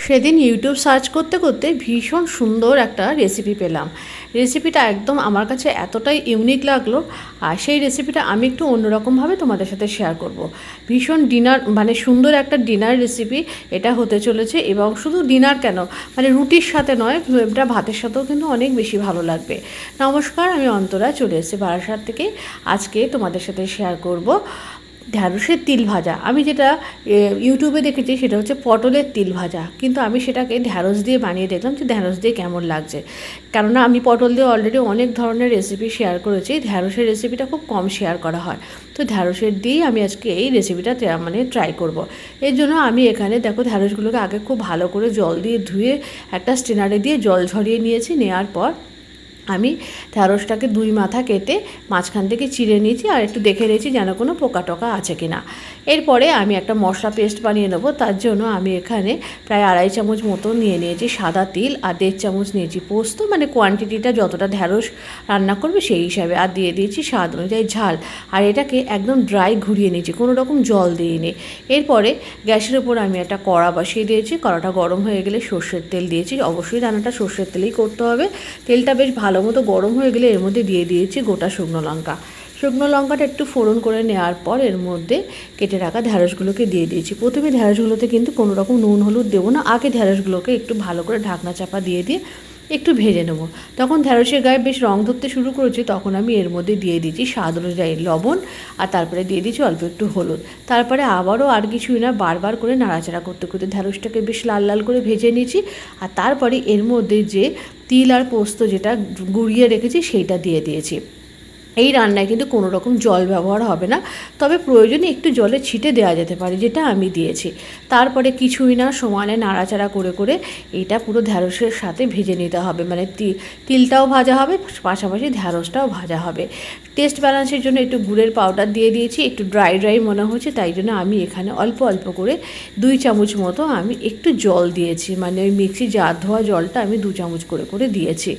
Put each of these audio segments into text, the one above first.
সেদিন YouTube search করতে করতে ভীষণ সুন্দর একটা রেসিপি পেলাম। রেসিপিটা একদম আমার কাছে এতটাই ইউনিক লাগলো, আর সেই রেসিপিটা আমি একটু অন্যরকমভাবে তোমাদের সাথে শেয়ার করব। ভীষণ সুন্দর একটা ডিনার রেসিপি এটা হতে চলেছে, এবং শুধু ডিনার কেন, রুটির সাথে নয়, এটা ভাতের সাথেও কিন্তু অনেক বেশি ভালো লাগবে। নমস্কার, আমি অন্তরা, চলে এসেছি বারাসাত থেকে। আজকে তোমাদের সাথে শেয়ার করব ঢ্যাঁড়সের তিল ভাজা। আমি যেটা ইউটিউবে দেখেছি সেটা হচ্ছে পটলের তিল ভাজা, কিন্তু আমি সেটাকে ঢ্যাঁড়স দিয়ে বানিয়ে দেখলাম যে ঢ্যাঁড়স দিয়ে কেমন লাগছে। কেননা আমি পটল দিয়ে অলরেডি অনেক ধরনের রেসিপি শেয়ার করেছি, ঢ্যাঁড়সের রেসিপিটা খুব কম শেয়ার করা হয়। তো ঢ্যাঁড়সের দিয়েই আমি আজকে এই রেসিপিটা ট্রাই করব। এর জন্য আমি এখানে দেখো ঢ্যাঁড়সগুলোকে আগে খুব ভালো করে জল দিয়ে ধুয়ে একটা স্ট্রেনারে দিয়ে জল ঝরিয়ে নিয়েছি। নেওয়ার পর আমি ঢ্যাঁড়সটাকে দুই মাথা কেটে মাঝখান থেকে চিড়ে নিয়েছি, আর একটু দেখে নিয়েছি যেন কোনো পোকা টোকা আছে কি না। এরপরে আমি একটা মশলা পেস্ট বানিয়ে নেবো। তার জন্য আমি এখানে প্রায় 2.5 চামচ মতো নিয়ে নিয়েছি সাদা তিল, আর 1.5 চামচ নিয়েছি পোস্ত, কোয়ান্টিটিটা যতটা ঢ্যাঁড়স রান্না করবে সেই হিসাবে, আর দিয়ে দিয়েছি স্বাদ অনুযায়ী ঝাল। আর এটাকে একদম ড্রাই ঘুরিয়ে নিয়েছি, কোনো রকম জল দিইনি। এরপরে গ্যাসের উপর আমি একটা কড়া বসিয়ে দিয়েছি। কড়াটা গরম হয়ে গেলে সর্ষের তেল দিয়েছি। অবশ্যই রান্নাটা সর্ষের তেলেই করতে হবে। তেলটা বেশ ভালো মতো গরম হয়ে গেলে এর মধ্যে দিয়ে দিয়েছি গোটা শুকনো লঙ্কা। শুকনো লঙ্কাটা একটু ফোড়ন করে নেওয়ার পর এর মধ্যে কেটে রাখা ঢ্যাঁড়সগুলোকে দিয়ে দিয়েছি। প্রথমে ঢ্যাঁড়সগুলোতে কিন্তু কোনো রকম নুন হলুদ দেবো না, আগে ঢ্যাঁড়সগুলোকে একটু ভালো করে ঢাকনা চাপা দিয়ে একটু ভেজে নেবো। তখন ঢ্যাঁড়সের গায়ে বেশ রং ধরতে শুরু করেছে, তখন আমি এর মধ্যে দিয়ে দিয়েছি স্বাদ অনুযায়ী লবণ, আর তারপরে দিয়ে দিয়েছি অল্প একটু হলুদ। তারপরে আবারও আর কিছুই না, বারবার করে নাড়াচাড়া করতে করতে ঢ্যাঁড়সটাকে বেশ লাল লাল করে ভেজে নিয়েছি। আর তারপরে এর মধ্যে যে তিল আর পোস্ত যেটা গুঁড়িয়ে রেখেছি সেইটা দিয়ে দিয়েছি। এই রান্নায় কিন্তু কোনো রকম জল ব্যবহার হবে না, তবে প্রয়োজনে একটু জলে ছিটে দেওয়া যেতে পারে, যেটা আমি দিয়েছি। তারপরে কিছুই না, সমানে নাড়াচাড়া করে করে এটা পুরো ঢ্যাঁড়সের সাথে ভেজে নিতে হবে। তিলটাও ভাজা হবে, পাশাপাশি ঢ্যাঁড়সটাও ভাজা হবে। টেস্ট ব্যালেন্সের জন্য একটু গুড়ের পাউডার দিয়ে দিয়েছি। একটু ড্রাই ড্রাই মনে হচ্ছে, তাই জন্য আমি এখানে অল্প অল্প করে 2 চামচ মতো আমি একটু জল দিয়েছি, ওই মিক্সি জার ধোয়া জলটা আমি 2 চামচ করে করে দিয়েছি।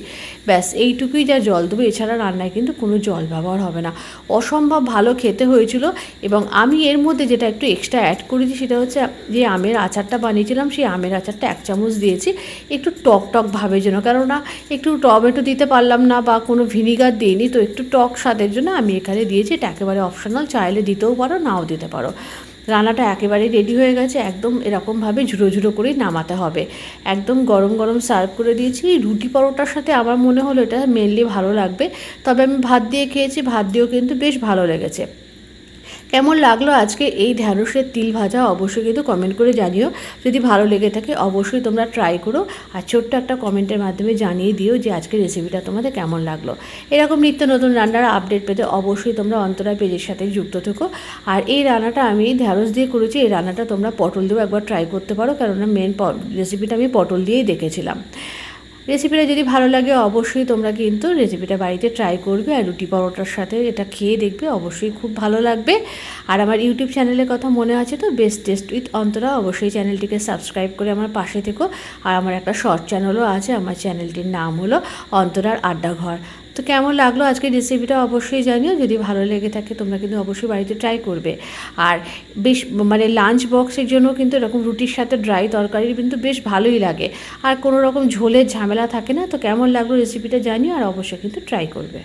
ব্যাস এইটুকুই যা জল দেবো, এছাড়া রান্নায় কিন্তু কোনো জল ব্যবহার হবে না। অসম্ভব ভালো খেতে হয়েছিল। এবং আমি এর মধ্যে যেটা একটু এক্সট্রা অ্যাড করেছি সেটা হচ্ছে যে আমের আচারটা বানিয়েছিলাম, সেই আমের আচারটা 1 চামচ দিয়েছি, একটু টক টক ভাবের জন্য। কেননা একটু টমেটো দিতে পারলাম না বা কোনো ভিনিগার দিইনি, তো একটু টক স্বাদের জন্য আমি এখানে দিয়েছি। এটা একেবারে অপশনাল, চাইলে দিতেও পারো, নাও দিতে পারো। রান্নাটা একেবারে রেডি হয়ে গেছে। একদম এরকমভাবে ঝুড়ো ঝুড়ো করেই নামাতে হবে। একদম গরম গরম সার্ভ করে দিয়েছি। রুটি পরোটার সাথে আমার মনে হলো এটা মেনলি ভালো লাগবে, তবে আমি ভাত দিয়ে খেয়েছি, ভাত দিয়েও কিন্তু বেশ ভালো লেগেছে। কেমন লাগলো আজকে এই ঢ্যাঁড়সের তিল ভাজা অবশ্যই কিন্তু কমেন্ট করে জানিও। যদি ভালো লেগে থাকে অবশ্যই তোমরা ট্রাই করো, আর ছোট্ট একটা কমেন্টের মাধ্যমে জানিয়ে দিও যে আজকের রেসিপিটা তোমাদের কেমন লাগলো। এরকম নিত্য নতুন রান্নার আপডেট পেতে অবশ্যই তোমরা অন্তরা পেজের সাথে যুক্ত থেকো। আর এই রান্নাটা আমি ঢ্যাঁড়স দিয়ে করেছি, এই রান্নাটা তোমরা পটল দিয়েও একবার ট্রাই করতে পারো, কেননা মেন রেসিপিটা আমি পটল দিয়েই দেখেছিলাম। রেসিপিটা যদি ভালো লাগে অবশ্যই তোমরা কিন্তু রেসিপিটা বাড়িতে ট্রাই করবে, আর রুটি পরোটার সাথে এটা খেয়ে দেখবে, অবশ্যই খুব ভালো লাগবে। আর আমার ইউটিউব চ্যানেলের কথা মনে আছে তো, বেস্ট টেস্ট উইথ অন্তরা, অবশ্যই চ্যানেলটিকে সাবস্ক্রাইব করে আমার পাশে থেকো। আর আমার একটা শর্ট চ্যানেলও আছে, আমার চ্যানেলটির নাম হলো অন্তরার আড্ডাঘর। তো কেমন লাগলো আজকের রেসিপিটা অবশ্যই জানিও। যদি ভালো লেগে থাকে তোমরা কিন্তু অবশ্যই বাড়িতে ট্রাই করবে। আর বেশ লাঞ্চ বক্সের জন্য কিন্তু এরকম রুটির সাথে ড্রাই তরকারি কিন্তু বেশ ভালোই লাগে, আর কোনো রকম ঝোলের ঝামেলা থাকে না। তো কেমন লাগলো রেসিপিটা জানিও, আর অবশ্যই কিন্তু ট্রাই করবে।